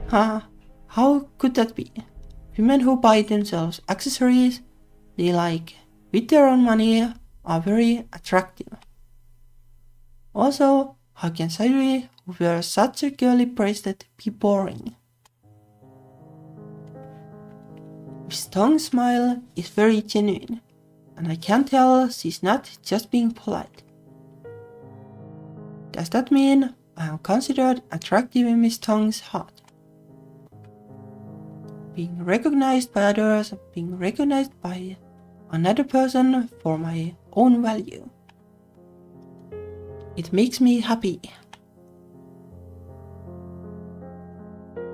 How could that be? Women who buy themselves accessories they like with their own money are very attractive. Also, how can Sayuri, who wears such a girly bracelet, be boring? Miss Tong's smile is very genuine, and I can tell she's not just being polite. Does that mean I am considered attractive in Miss Tong's heart? Being recognized by others, being recognized by another person for my own value. It makes me happy.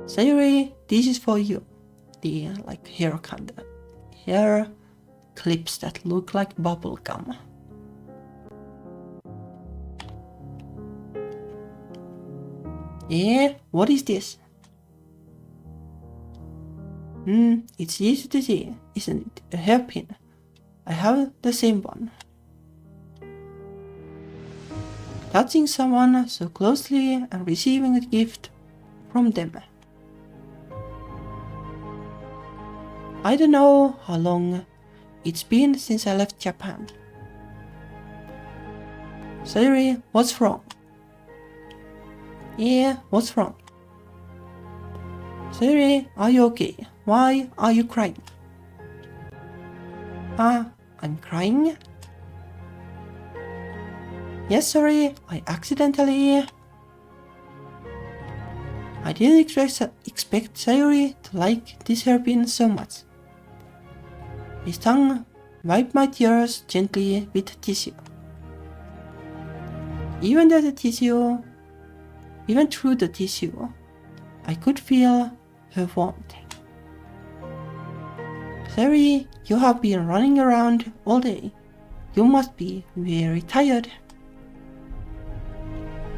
Sayuri, this is for you. The hair clips that look like bubble gum. Yeah, what is this? It's easy to see, isn't it? A hairpin. I have the same one. Touching someone so closely and receiving a gift from them. I don't know how long it's been since I left Japan. Sayuri, what's wrong? Yeah, what's wrong? Sayuri, are you okay? Why are you crying? I'm crying. Yes, sorry, I accidentally... I didn't expect Sayuri to like this hairpin so much. His tongue wiped my tears gently with tissue. Even through the tissue, I could feel her warmth. Sayuri, you have been running around all day. You must be very tired.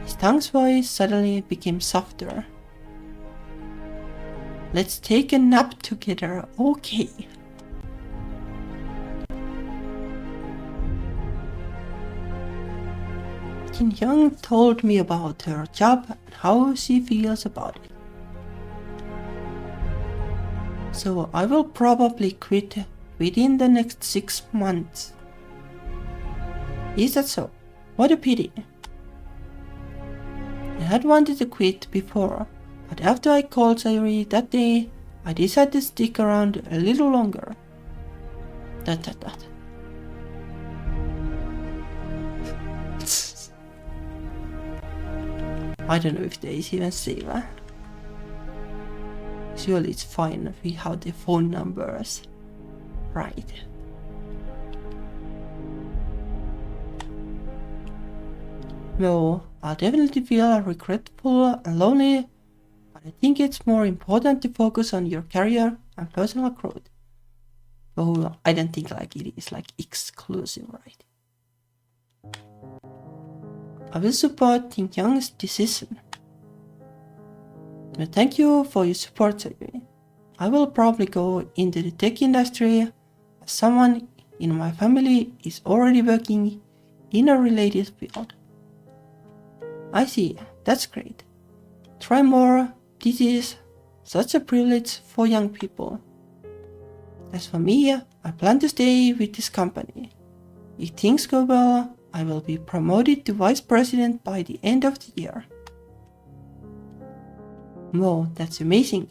His tongue's voice suddenly became softer. Let's take a nap together, okay? Tinheung told me about her job and how she feels about it. So I will probably quit within the next 6 months. Is that so? What a pity. I had wanted to quit before, but after I called Sayuri that day, I decided to stick around a little longer. I don't know if there is even saver. Surely it's fine if we have the phone numbers. Right. No, I'll definitely feel regretful and lonely, but I think it's more important to focus on your career and personal growth. Oh, I don't think like it is like exclusive, right? I will support Tinheung's decision. But thank you for your support, Sayuri. I will probably go into the tech industry as someone in my family is already working in a related field. I see, that's great. Try more, this is such a privilege for young people. As for me, I plan to stay with this company. If things go well, I will be promoted to vice president by the end of the year. Whoa, that's amazing.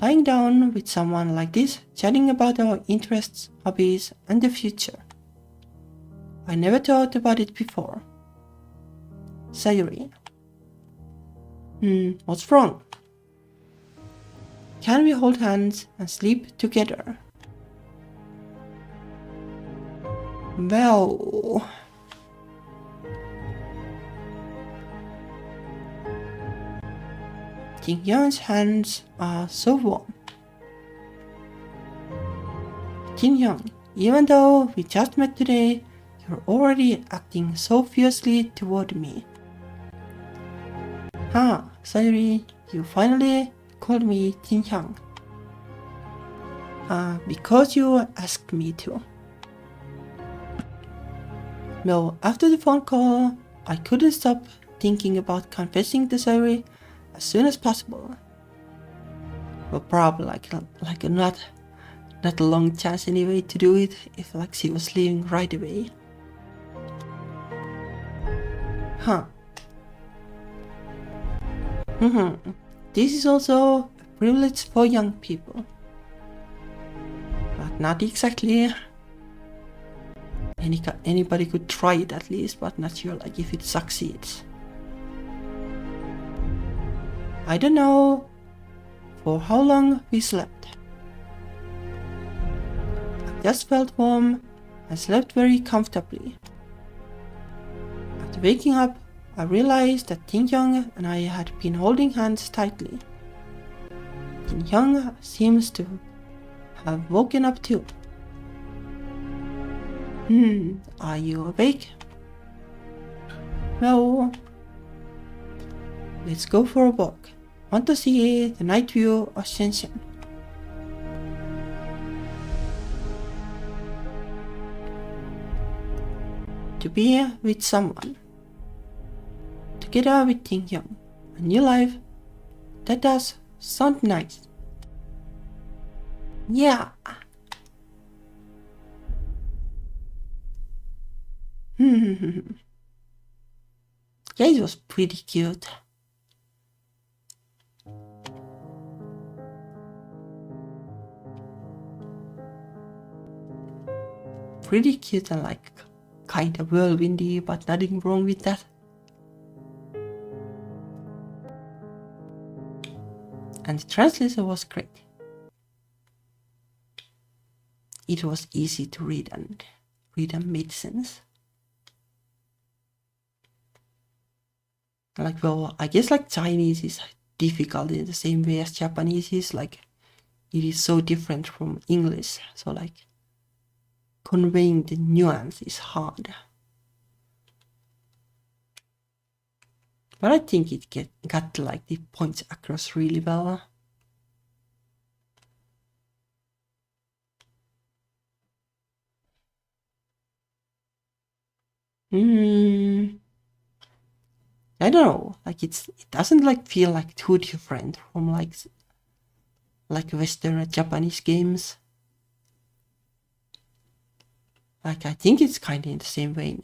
Lying down with someone like this, chatting about our interests, hobbies, and the future. I never thought about it before. Sayuri. What's wrong? Can we hold hands and sleep together? Well... Tinheung's hands are so warm. Tinheung, even though we just met today, you're already acting so fiercely toward me. Sayuri, you finally called me Tinheung. Because you asked me to. No, after the phone call, I couldn't stop thinking about confessing to Sayuri as soon as possible. Well, probably like not a long chance anyway to do it if like she was leaving right away. This is also a privilege for young people. But not exactly. Anybody could try it at least, but not sure like if it succeeds. I don't know for how long we slept. I just felt warm and slept very comfortably. After waking up, I realized that Tinheung and I had been holding hands tightly. Tinheung seems to have woken up too. Are you awake? No. Let's go for a walk. Want to see the night view of Shenzhen. To be with someone. Together with Tinheung. A new life. That does sound nice. Yeah. Yeah, it was pretty cute. pretty cute and like kind of whirlwindy, but nothing wrong with that. And the translation was great. It was easy to read and made sense. Like, well, I guess like Chinese is difficult in the same way as Japanese is. Like, it is so different from English. So like, conveying the nuance is hard. But I think it got like the points across really well. I don't know, like it doesn't like feel like too different from like Western or Japanese games. Like I think it's kind of in the same vein.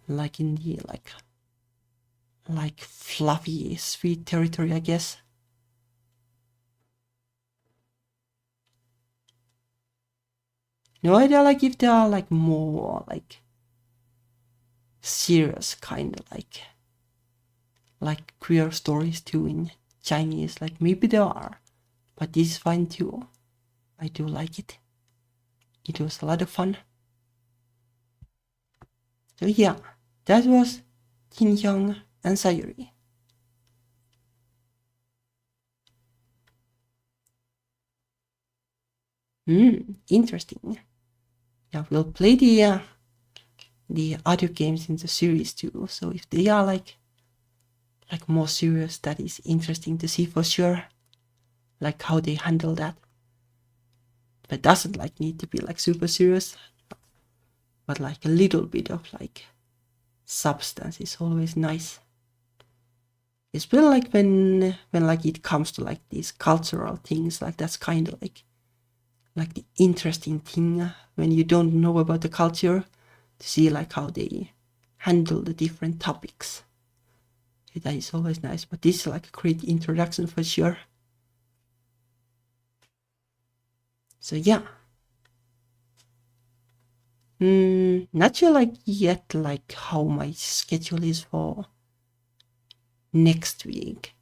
Like in the like fluffy, sweet territory, I guess. No idea like if they are like more like serious kind of like queer stories too in Chinese. Like maybe there are, but this is fine too. I do like it. It was a lot of fun. So yeah, that was Tinheung and Sayuri. Interesting. Yeah, we'll play the other games in the series too. So if they are like more serious, that is interesting to see for sure. Like how they handle that. But doesn't like need to be like super serious. But like a little bit of like substance is always nice. Especially like when like it comes to like these cultural things, like that's kind of like the interesting thing when you don't know about the culture, to see like how they handle the different topics. That is always nice. But this is like a great introduction for sure. So yeah. Not sure like yet like how my schedule is for next week.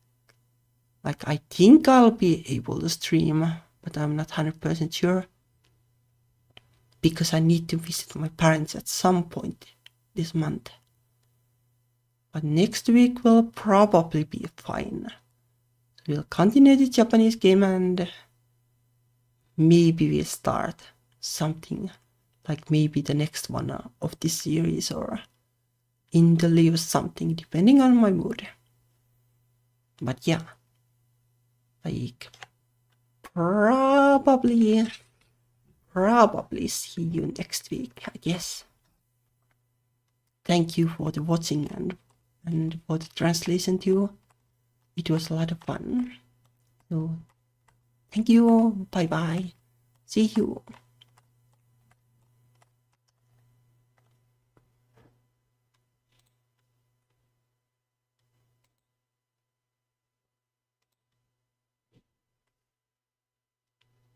Like I think I'll be able to stream, but I'm not 100% sure. Because I need to visit my parents at some point this month. But next week will probably be fine. We'll continue the Japanese game and maybe we'll start something like maybe the next one of this series or in the live something depending on my mood. But yeah, like probably see you next week, I guess. Thank you for the watching and for the translation too. It was a lot of fun. So thank you. Bye bye. See you.